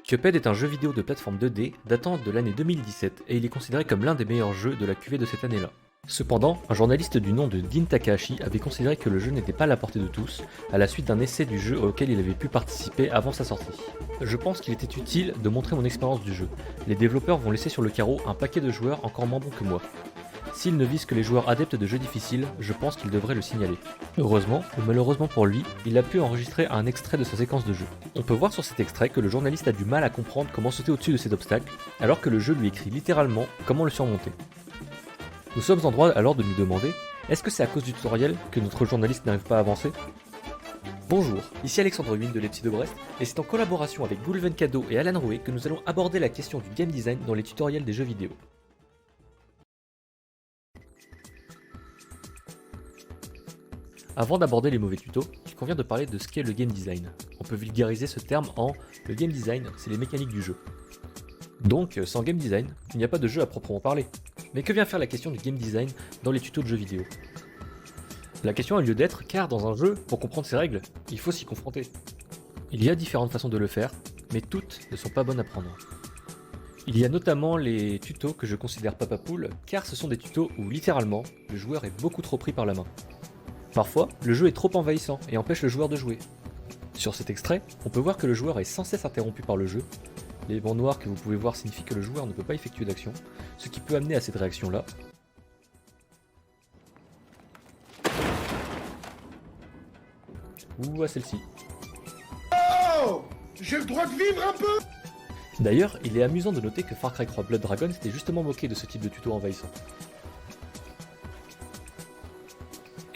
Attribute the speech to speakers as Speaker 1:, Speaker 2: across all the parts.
Speaker 1: Cuphead est un jeu vidéo de plateforme 2D datant de l'année 2017 et il est considéré comme l'un des meilleurs jeux de la cuvée de cette année-là. Cependant, un journaliste du nom de Dean Takahashi avait considéré que le jeu n'était pas à la portée de tous, à la suite d'un essai du jeu auquel il avait pu participer avant sa sortie. Je pense qu'il était utile de montrer mon expérience du jeu. Les développeurs vont laisser sur le carreau un paquet de joueurs encore moins bons que moi. S'il ne vise que les joueurs adeptes de jeux difficiles, je pense qu'il devrait le signaler. Heureusement, ou malheureusement pour lui, il a pu enregistrer un extrait de sa séquence de jeu. On peut voir sur cet extrait que le journaliste a du mal à comprendre comment sauter au-dessus de ces obstacles, alors que le jeu lui écrit littéralement comment le surmonter. Nous sommes en droit alors de nous demander, est-ce que c'est à cause du tutoriel que notre journaliste n'arrive pas à avancer? Bonjour, ici Alexandre Huynh de l'EPSI de Brest, et c'est en collaboration avec Gulvenkado et Alan Rouet que nous allons aborder la question du game design dans les tutoriels des jeux vidéo. Avant d'aborder les mauvais tutos, il convient de parler de ce qu'est le game design. On peut vulgariser ce terme en « le game design, c'est les mécaniques du jeu ». Donc, sans game design, il n'y a pas de jeu à proprement parler. Mais que vient faire la question du game design dans les tutos de jeux vidéo? La question a lieu d'être car dans un jeu, pour comprendre ses règles, il faut s'y confronter. Il y a différentes façons de le faire, mais toutes ne sont pas bonnes à prendre. Il y a notamment les tutos que je considère papapoule, car ce sont des tutos où littéralement, le joueur est beaucoup trop pris par la main. Parfois, le jeu est trop envahissant et empêche le joueur de jouer. Sur cet extrait, on peut voir que le joueur est sans cesse interrompu par le jeu. Les bancs noirs que vous pouvez voir signifient que le joueur ne peut pas effectuer d'action, ce qui peut amener à cette réaction-là. Ou à celle-ci.
Speaker 2: Oh, j'ai le droit de vivre un peu.
Speaker 1: D'ailleurs, il est amusant de noter que Far Cry 3 Blood Dragon s'était justement moqué de ce type de tuto envahissant.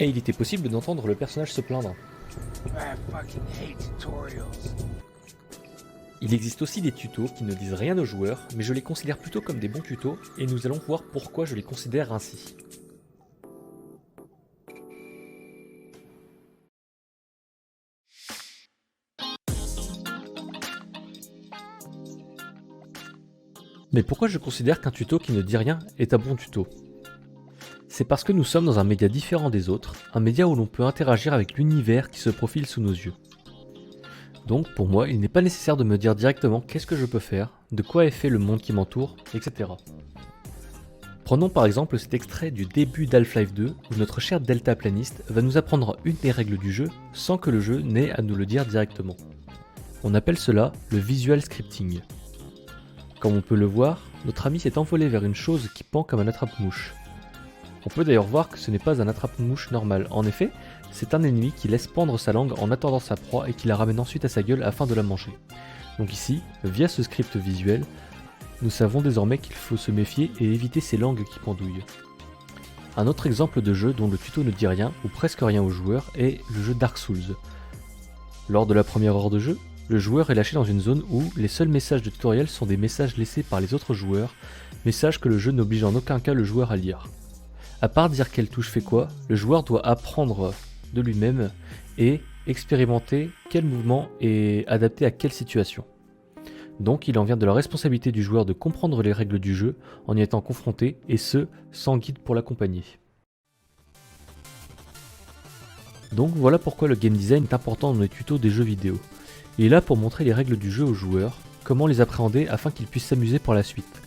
Speaker 1: Et il était possible d'entendre le personnage se plaindre. Il existe aussi des tutos qui ne disent rien aux joueurs, mais je les considère plutôt comme des bons tutos, et nous allons voir pourquoi je les considère ainsi. Mais pourquoi je considère qu'un tuto qui ne dit rien est un bon tuto? C'est parce que nous sommes dans un média différent des autres, un média où l'on peut interagir avec l'univers qui se profile sous nos yeux. Donc pour moi, il n'est pas nécessaire de me dire directement qu'est-ce que je peux faire, de quoi est fait le monde qui m'entoure, etc. Prenons par exemple cet extrait du début d'Half-Life 2 où notre cher Delta Planiste va nous apprendre une des règles du jeu sans que le jeu n'ait à nous le dire directement. On appelle cela le visual scripting. Comme on peut le voir, notre ami s'est envolé vers une chose qui pend comme un attrape-mouche. On peut d'ailleurs voir que ce n'est pas un attrape-mouche normal. En effet, c'est un ennemi qui laisse pendre sa langue en attendant sa proie et qui la ramène ensuite à sa gueule afin de la manger. Donc ici, via ce script visuel, nous savons désormais qu'il faut se méfier et éviter ces langues qui pendouillent. Un autre exemple de jeu dont le tuto ne dit rien, ou presque rien aux joueurs, est le jeu Dark Souls. Lors de la première heure de jeu, le joueur est lâché dans une zone où les seuls messages de tutoriel sont des messages laissés par les autres joueurs, messages que le jeu n'oblige en aucun cas le joueur à lire. À part dire quelle touche fait quoi, le joueur doit apprendre de lui-même et expérimenter quel mouvement est adapté à quelle situation. Donc il en vient de la responsabilité du joueur de comprendre les règles du jeu en y étant confronté, et ce, sans guide pour l'accompagner. Donc voilà pourquoi le game design est important dans les tutos des jeux vidéo. Il est là pour montrer les règles du jeu aux joueurs, comment les appréhender afin qu'ils puissent s'amuser pour la suite.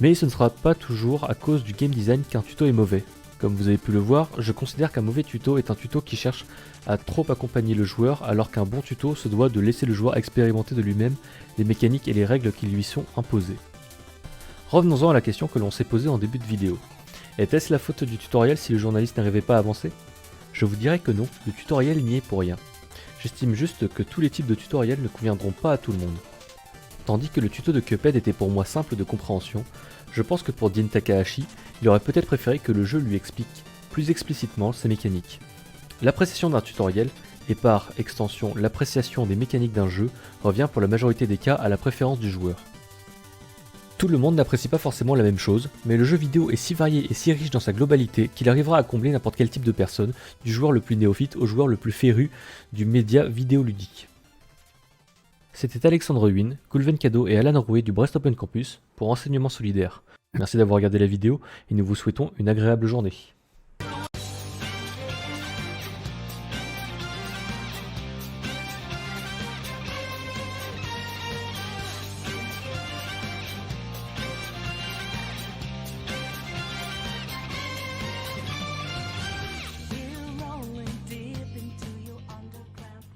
Speaker 1: Mais ce ne sera pas toujours à cause du game design qu'un tuto est mauvais. Comme vous avez pu le voir, je considère qu'un mauvais tuto est un tuto qui cherche à trop accompagner le joueur, alors qu'un bon tuto se doit de laisser le joueur expérimenter de lui-même les mécaniques et les règles qui lui sont imposées. Revenons-en à la question que l'on s'est posée en début de vidéo. Était-ce la faute du tutoriel si le journaliste n'arrivait pas à avancer? Je vous dirais que non, le tutoriel n'y est pour rien. J'estime juste que tous les types de tutoriels ne conviendront pas à tout le monde. Tandis que le tuto de Cuphead était pour moi simple de compréhension, je pense que pour Dean Takahashi, il aurait peut-être préféré que le jeu lui explique plus explicitement ses mécaniques. L'appréciation d'un tutoriel, et par extension l'appréciation des mécaniques d'un jeu, revient pour la majorité des cas à la préférence du joueur. Tout le monde n'apprécie pas forcément la même chose, mais le jeu vidéo est si varié et si riche dans sa globalité qu'il arrivera à combler n'importe quel type de personne, du joueur le plus néophyte au joueur le plus féru du média vidéoludique. C'était Alexandre Huynh, Gulvenkado et Alan Rouet du Brest Open Campus pour Enseignement Solidaire. Merci d'avoir regardé la vidéo et nous vous souhaitons une agréable journée.